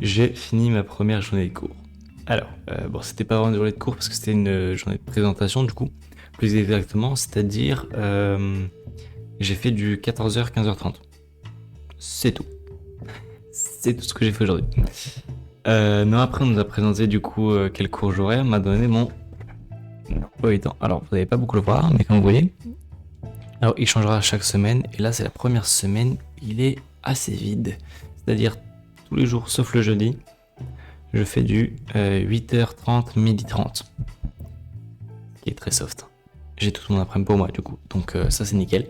J'ai fini ma première journée de cours. Alors, bon, c'était pas vraiment une journée de cours parce que c'était une journée de présentation du coup, plus exactement, c'est-à-dire j'ai fait du 14h 15h30. C'est tout. C'est tout ce que j'ai fait aujourd'hui. Non, après on nous a présenté du coup quel cours j'aurais, on m'a donné mon emploi du temps. Alors, vous n'allez pas beaucoup le voir, mais comme vous voyez, alors il changera chaque semaine et là c'est la première semaine, il est assez vide. C'est-à-dire tous les jours sauf le jeudi, je fais du 8h30, 12h30. Qui est très soft. J'ai tout mon après-midi pour moi du coup, donc ça c'est nickel.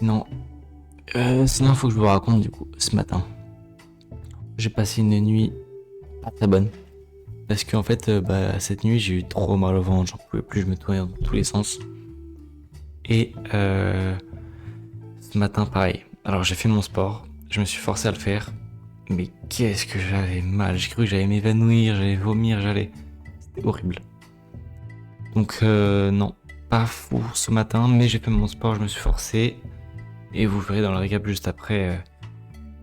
Non, sinon il faut que je vous raconte du coup, ce matin, j'ai passé une nuit pas très bonne. Parce qu'en fait, cette nuit j'ai eu trop mal au ventre, j'en pouvais plus, je me tournais dans tous les sens. Et ce matin pareil. Alors j'ai fait mon sport, je me suis forcé à le faire. Mais qu'est-ce que j'avais mal, j'ai cru que j'allais m'évanouir, j'allais vomir, C'était horrible. Donc non, pas fou ce matin, mais j'ai fait mon sport, je me suis forcé. Et vous verrez dans le récap juste après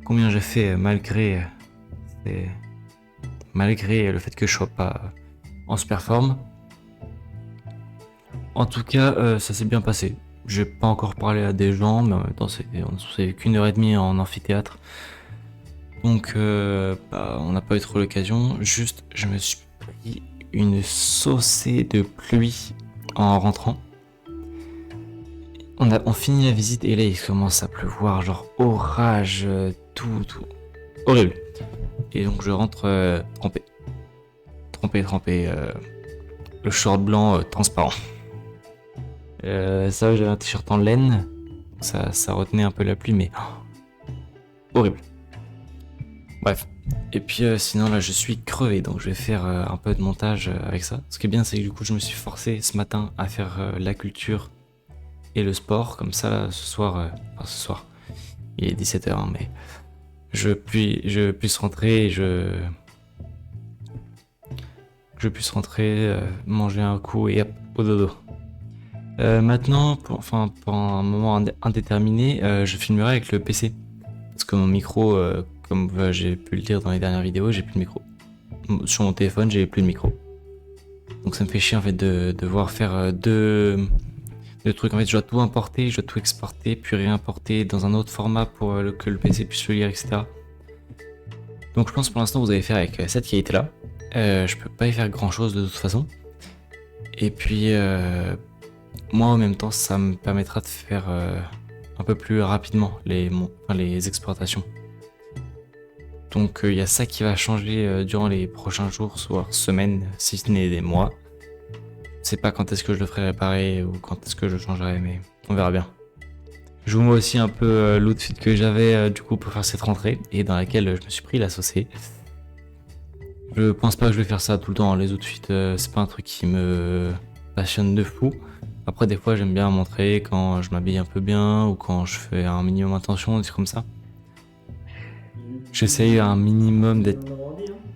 combien j'ai fait malgré le fait que je sois pas en super forme. En tout cas, ça s'est bien passé. J'ai pas encore parlé à des gens, mais en même temps, c'est qu'une heure et demie en amphithéâtre. Donc, on n'a pas eu trop l'occasion. Juste, je me suis pris une saucée de pluie en rentrant. On finit la visite et là, il commence à pleuvoir, genre orage, tout. Horrible. Et donc, je rentre trempé, le short blanc transparent. Ça, j'avais un t-shirt en laine, ça retenait un peu la pluie, mais horrible. Bref. Et puis sinon là je suis crevé, donc je vais faire un peu de montage avec ça. Ce qui est bien c'est que du coup je me suis forcé ce matin à faire la culture et le sport, comme ça là, ce soir, il est 17h hein, mais je puisse rentrer et je puisse rentrer, manger un coup et hop, au dodo. Maintenant, pour un moment indéterminé, je filmerai avec le PC. Parce que mon micro, comme j'ai pu le dire dans les dernières vidéos, j'ai plus de micro. Sur mon téléphone, j'ai plus de micro. Donc ça me fait chier en fait de devoir faire deux trucs. En fait, je dois tout importer, je dois tout exporter, puis réimporter dans un autre format pour que le PC puisse le lire, etc. Donc je pense pour l'instant vous allez faire avec cette qualité-là. Je peux pas y faire grand-chose de toute façon. Et puis moi en même temps, ça me permettra de faire un peu plus rapidement les exportations. Donc il y a ça qui va changer durant les prochains jours, soit semaines, si ce n'est des mois. Je sais pas quand est-ce que je le ferai réparer ou quand est-ce que je changerai, mais on verra bien. Je vous mets aussi un peu l'outfit que j'avais du coup pour faire cette rentrée et dans laquelle je me suis pris la saucée. Je pense pas que je vais faire ça tout le temps, les outfits c'est pas un truc qui me passionne de fou. Après des fois j'aime bien montrer quand je m'habille un peu bien ou quand je fais un minimum attention, des trucs comme ça. J'essaye un minimum d'être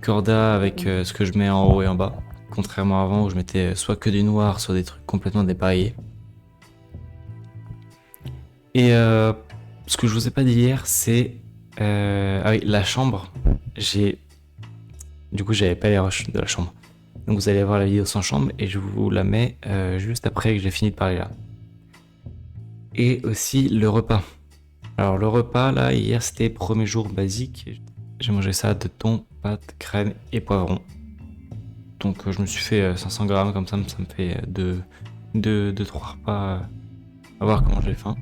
corda avec ce que je mets en haut et en bas. Contrairement à avant où je mettais soit que du noir, soit des trucs complètement dépareillés. Et ce que je vous ai pas dit hier, c'est... ah oui, la chambre. Du coup, j'avais pas les rushs de la chambre. Donc vous allez voir la vidéo sans chambre et je vous la mets juste après que j'ai fini de parler là. Et aussi le repas. Alors le repas là, hier c'était premier jour basique. J'ai mangé ça de thon, pâtes, crème et poivron. Donc je me suis fait 500 grammes comme ça me fait 2-3 repas à voir comment j'ai faim.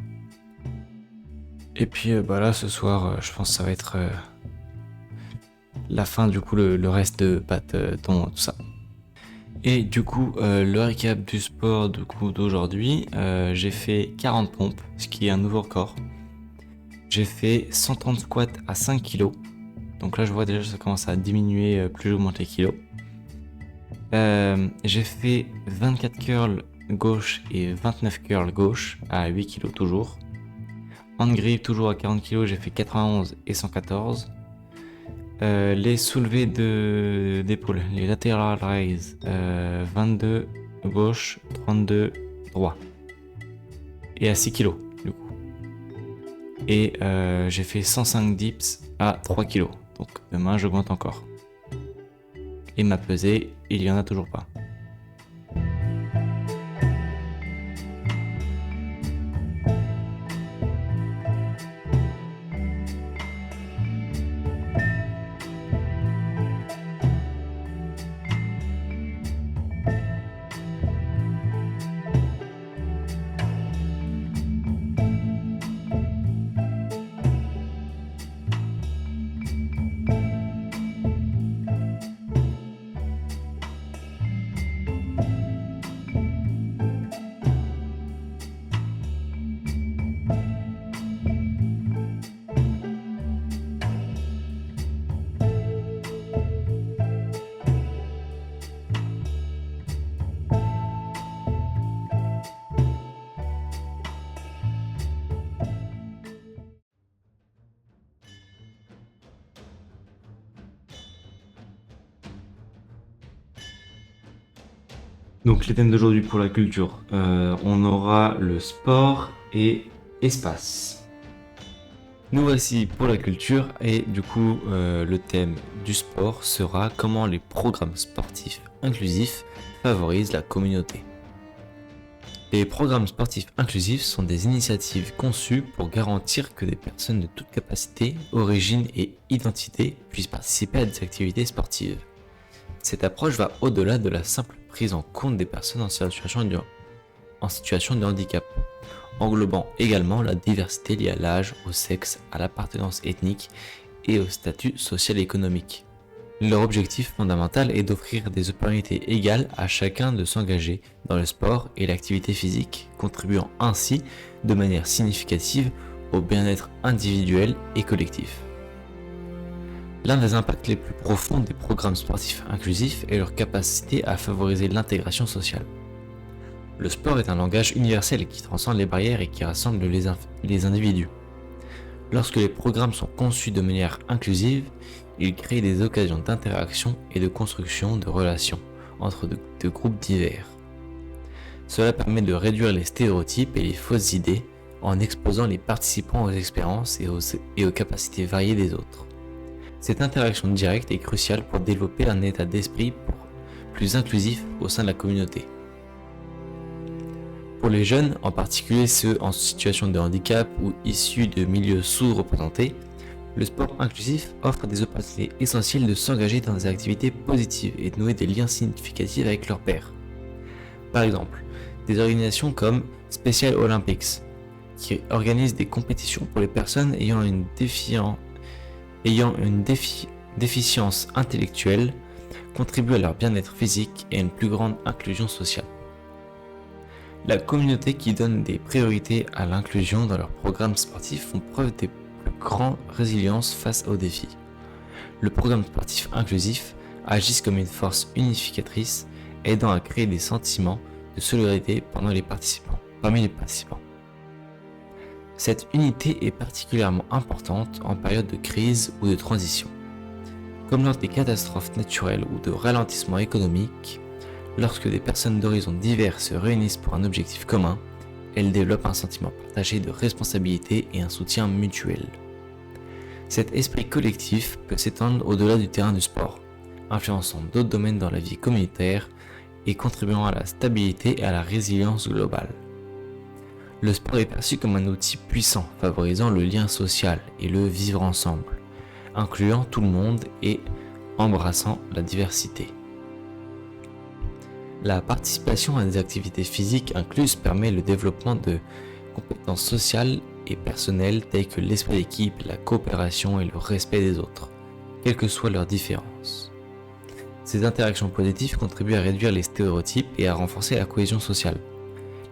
Et puis là ce soir je pense que ça va être la fin du coup le reste de pâtes, thon, tout ça. Et du coup le récap du sport du coup d'aujourd'hui, j'ai fait 40 pompes, ce qui est un nouveau record. J'ai fait 130 squats à 5 kg. Donc là je vois déjà que ça commence à diminuer plus je monte les kilos. J'ai fait 24 curls gauche et 29 curls gauche à 8 kg toujours. Hand grip toujours à 40 kg, j'ai fait 91 et 114. Les soulevés d'épaule, les lateral raise, 22 gauche, 32 droit. Et à 6 kg du coup. Et j'ai fait 105 dips à 3 kg. donc demain j'augmente encore. Et ma pesée, il y en a toujours pas. Donc les thèmes d'aujourd'hui pour la culture, on aura le sport et espace. Nous voici pour la culture et du coup le thème du sport sera comment les programmes sportifs inclusifs favorisent la communauté. Les programmes sportifs inclusifs sont des initiatives conçues pour garantir que des personnes de toute capacité, origine et identité puissent participer à des activités sportives. Cette approche va au-delà de la simple prise en compte des personnes en situation de handicap, englobant également la diversité liée à l'âge, au sexe, à l'appartenance ethnique et au statut social et économique. Leur objectif fondamental est d'offrir des opportunités égales à chacun de s'engager dans le sport et l'activité physique, contribuant ainsi de manière significative au bien-être individuel et collectif. L'un des impacts les plus profonds des programmes sportifs inclusifs est leur capacité à favoriser l'intégration sociale. Le sport est un langage universel qui transcende les barrières et qui rassemble les individus. Lorsque les programmes sont conçus de manière inclusive, ils créent des occasions d'interaction et de construction de relations entre de groupes divers. Cela permet de réduire les stéréotypes et les fausses idées en exposant les participants aux expériences et aux capacités variées des autres. Cette interaction directe est cruciale pour développer un état d'esprit plus inclusif au sein de la communauté. Pour les jeunes, en particulier ceux en situation de handicap ou issus de milieux sous-représentés, le sport inclusif offre des opportunités essentielles de s'engager dans des activités positives et de nouer des liens significatifs avec leurs pairs. Par exemple, des organisations comme Special Olympics, qui organisent des compétitions pour les personnes ayant une déficience intellectuelle, contribuent à leur bien-être physique et à une plus grande inclusion sociale. La communauté qui donne des priorités à l'inclusion dans leurs programmes sportifs font preuve de plus grande résilience face aux défis. Le programme sportif inclusif agit comme une force unificatrice, aidant à créer des sentiments de solidarité parmi les participants. Cette unité est particulièrement importante en période de crise ou de transition. Comme lors des catastrophes naturelles ou de ralentissement économique, lorsque des personnes d'horizons divers se réunissent pour un objectif commun, elles développent un sentiment partagé de responsabilité et un soutien mutuel. Cet esprit collectif peut s'étendre au-delà du terrain du sport, influençant d'autres domaines dans la vie communautaire et contribuant à la stabilité et à la résilience globale. Le sport est perçu comme un outil puissant favorisant le lien social et le vivre ensemble, incluant tout le monde et embrassant la diversité. La participation à des activités physiques incluses permet le développement de compétences sociales et personnelles telles que l'esprit d'équipe, la coopération et le respect des autres, quelles que soient leurs différences. Ces interactions positives contribuent à réduire les stéréotypes et à renforcer la cohésion sociale.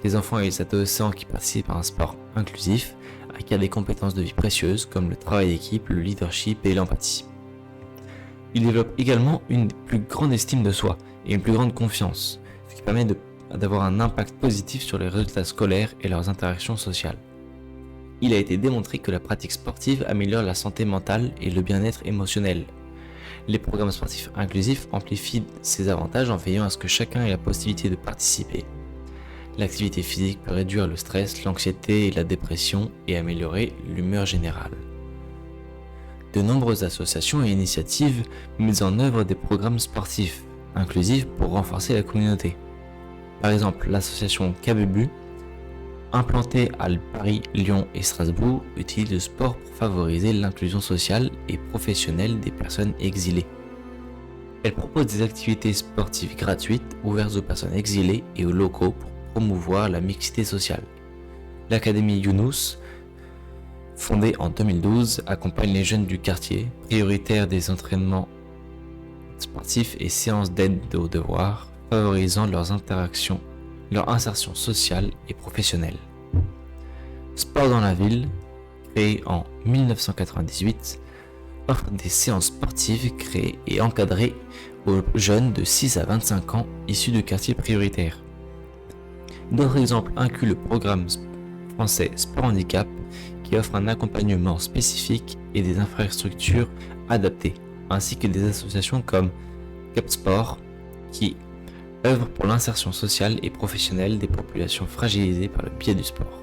Les enfants et les adolescents qui participent à un sport inclusif acquièrent des compétences de vie précieuses comme le travail d'équipe, le leadership et l'empathie. Ils développent également une plus grande estime de soi et une plus grande confiance, ce qui permet d'avoir un impact positif sur les résultats scolaires et leurs interactions sociales. Il a été démontré que la pratique sportive améliore la santé mentale et le bien-être émotionnel. Les programmes sportifs inclusifs amplifient ces avantages en veillant à ce que chacun ait la possibilité de participer. L'activité physique peut réduire le stress, l'anxiété et la dépression et améliorer l'humeur générale. De nombreuses associations et initiatives mettent en œuvre des programmes sportifs inclusifs pour renforcer la communauté. Par exemple, l'association KBBU, implantée à Paris, Lyon et Strasbourg, utilise le sport pour favoriser l'inclusion sociale et professionnelle des personnes exilées. Elle propose des activités sportives gratuites ouvertes aux personnes exilées et aux locaux pour promouvoir la mixité sociale. L'Académie Younous, fondée en 2012, accompagne les jeunes du quartier, prioritaire des entraînements sportifs et séances d'aide aux devoirs, favorisant leur insertion sociale et professionnelle. Sport dans la ville, créé en 1998, offre des séances sportives créées et encadrées aux jeunes de 6 à 25 ans issus de quartiers prioritaires. D'autres exemples incluent le programme français Sport Handicap qui offre un accompagnement spécifique et des infrastructures adaptées, ainsi que des associations comme Cap Sport qui œuvrent pour l'insertion sociale et professionnelle des populations fragilisées par le biais du sport.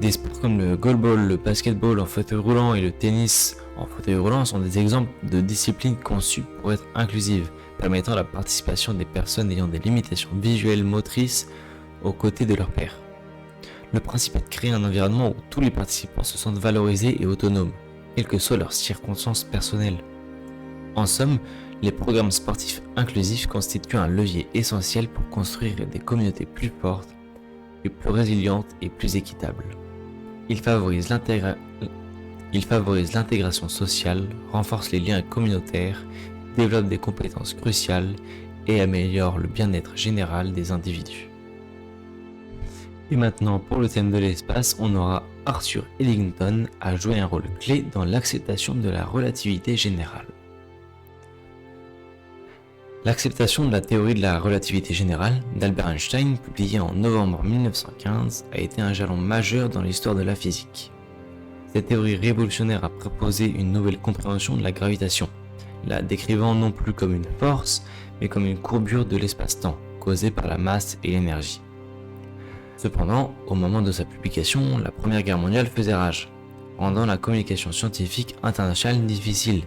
Des sports comme le goalball, le basketball en fauteuil roulant et le tennis en fauteuil roulant sont des exemples de disciplines conçues pour être inclusives, permettant la participation des personnes ayant des limitations visuelles motrices aux côtés de leurs pairs. Le principe est de créer un environnement où tous les participants se sentent valorisés et autonomes, quelles que soient leurs circonstances personnelles. En somme, les programmes sportifs inclusifs constituent un levier essentiel pour construire des communautés plus fortes, plus résilientes et plus équitables. Ils favorisent l'intégration sociale, renforcent les liens communautaires, développent des compétences cruciales et améliorent le bien-être général des individus. Et maintenant, pour le thème de l'espace, on aura Arthur Eddington à jouer un rôle clé dans l'acceptation de la relativité générale. L'acceptation de la théorie de la relativité générale d'Albert Einstein, publiée en novembre 1915, a été un jalon majeur dans l'histoire de la physique. Cette théorie révolutionnaire a proposé une nouvelle compréhension de la gravitation, la décrivant non plus comme une force, mais comme une courbure de l'espace-temps, causée par la masse et l'énergie. Cependant, au moment de sa publication, la Première Guerre mondiale faisait rage, rendant la communication scientifique internationale difficile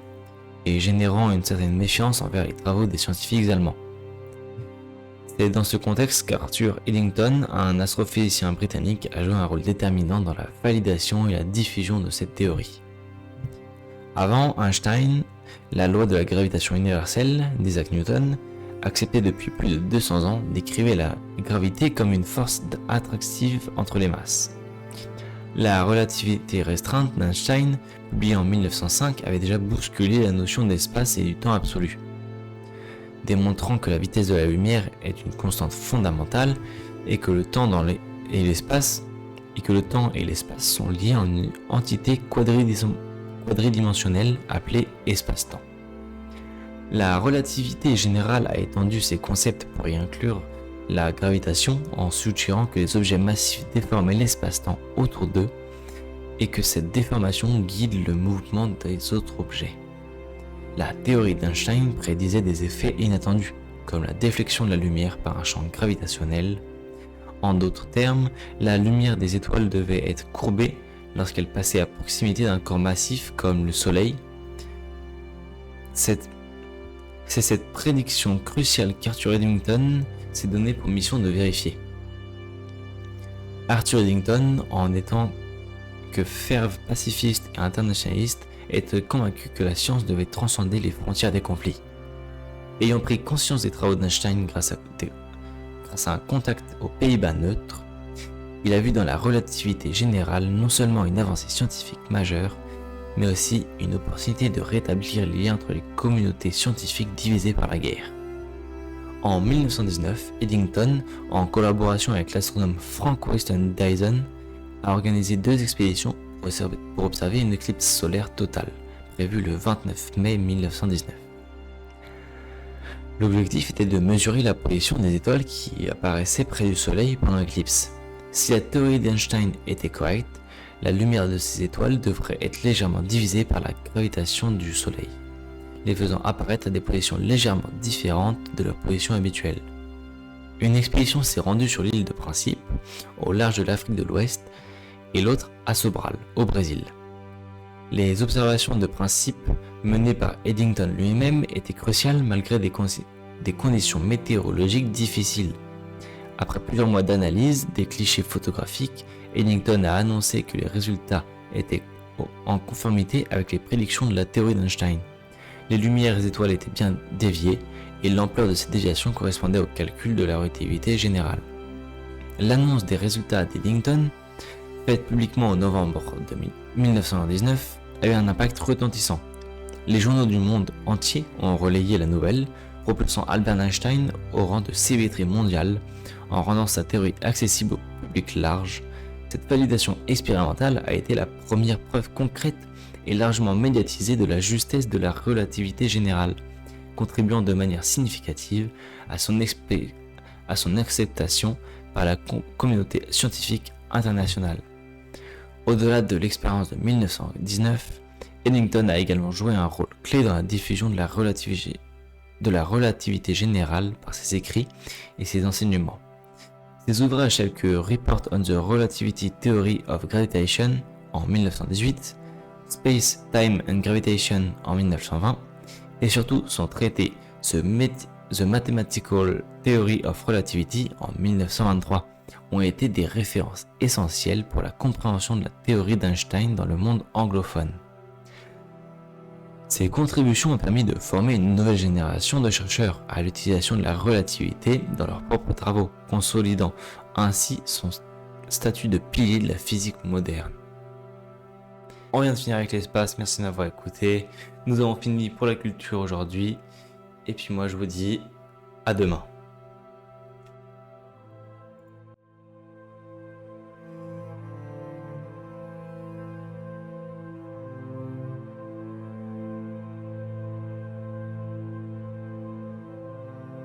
et générant une certaine méfiance envers les travaux des scientifiques allemands. C'est dans ce contexte qu'Arthur Eddington, un astrophysicien britannique, a joué un rôle déterminant dans la validation et la diffusion de cette théorie. Avant Einstein, la loi de la gravitation universelle d'Isaac Newton, acceptée depuis plus de 200 ans, décrivait la gravité comme une force attractive entre les masses. La relativité restreinte d'Einstein, publiée en 1905, avait déjà bousculé la notion d'espace et du temps absolu, démontrant que la vitesse de la lumière est une constante fondamentale et que le temps et l'espace sont liés en une entité quadridimensionnelle appelée espace-temps. La relativité générale a étendu ces concepts pour y inclure la gravitation en suggérant que les objets massifs déformaient l'espace-temps autour d'eux et que cette déformation guide le mouvement des autres objets. La théorie d'Einstein prédisait des effets inattendus, comme la déflexion de la lumière par un champ gravitationnel. En d'autres termes, la lumière des étoiles devait être courbée lorsqu'elle passait à proximité d'un corps massif comme le Soleil. C'est cette prédiction cruciale qu'Arthur Eddington s'est donné pour mission de vérifier. Arthur Eddington, en étant que fervent pacifiste et internationaliste, était convaincu que la science devait transcender les frontières des conflits. Ayant pris conscience des travaux d'Einstein grâce à un contact aux Pays-Bas neutres, il a vu dans la relativité générale non seulement une avancée scientifique majeure, mais aussi une opportunité de rétablir les liens entre les communautés scientifiques divisées par la guerre. En 1919, Eddington, en collaboration avec l'astronome Frank Weston Dyson, a organisé 2 expéditions pour observer une éclipse solaire totale, prévue le 29 mai 1919. L'objectif était de mesurer la position des étoiles qui apparaissaient près du Soleil pendant l'éclipse. Si la théorie d'Einstein était correcte, la lumière de ces étoiles devrait être légèrement divisée par la gravitation du Soleil, les faisant apparaître à des positions légèrement différentes de leur position habituelle. Une expédition s'est rendue sur l'île de Principe, au large de l'Afrique de l'Ouest, et l'autre à Sobral, au Brésil. Les observations de principe menées par Eddington lui-même étaient cruciales malgré des conditions météorologiques difficiles. Après plusieurs mois d'analyse des clichés photographiques, Eddington a annoncé que les résultats étaient en conformité avec les prédictions de la théorie d'Einstein. Les lumières des étoiles étaient bien déviées et l'ampleur de ces déviations correspondait au calcul de la relativité générale. L'annonce des résultats d'Eddington, faite publiquement en novembre 1919, a eu un impact retentissant. Les journaux du monde entier ont relayé la nouvelle, propulsant Albert Einstein au rang de célébrité mondiale en rendant sa théorie accessible au public large. Cette validation expérimentale a été la première preuve concrète et largement médiatisée de la justesse de la relativité générale, contribuant de manière significative à son acceptation par la communauté scientifique internationale. Au-delà de l'expérience de 1919, Eddington a également joué un rôle clé dans la diffusion de la relativité générale par ses écrits et ses enseignements. Ses ouvrages tels que Report on the Relativity Theory of Gravitation en 1918, Space, Time and Gravitation en 1920 et surtout son traité The Mathematical Theory of Relativity en 1923 ont été des références essentielles pour la compréhension de la théorie d'Einstein dans le monde anglophone. Ces contributions ont permis de former une nouvelle génération de chercheurs à l'utilisation de la relativité dans leurs propres travaux, consolidant ainsi son statut de pilier de la physique moderne. On vient de finir avec l'espace, merci de m'avoir écouté. Nous avons fini pour la culture aujourd'hui. Et puis moi je vous dis à demain.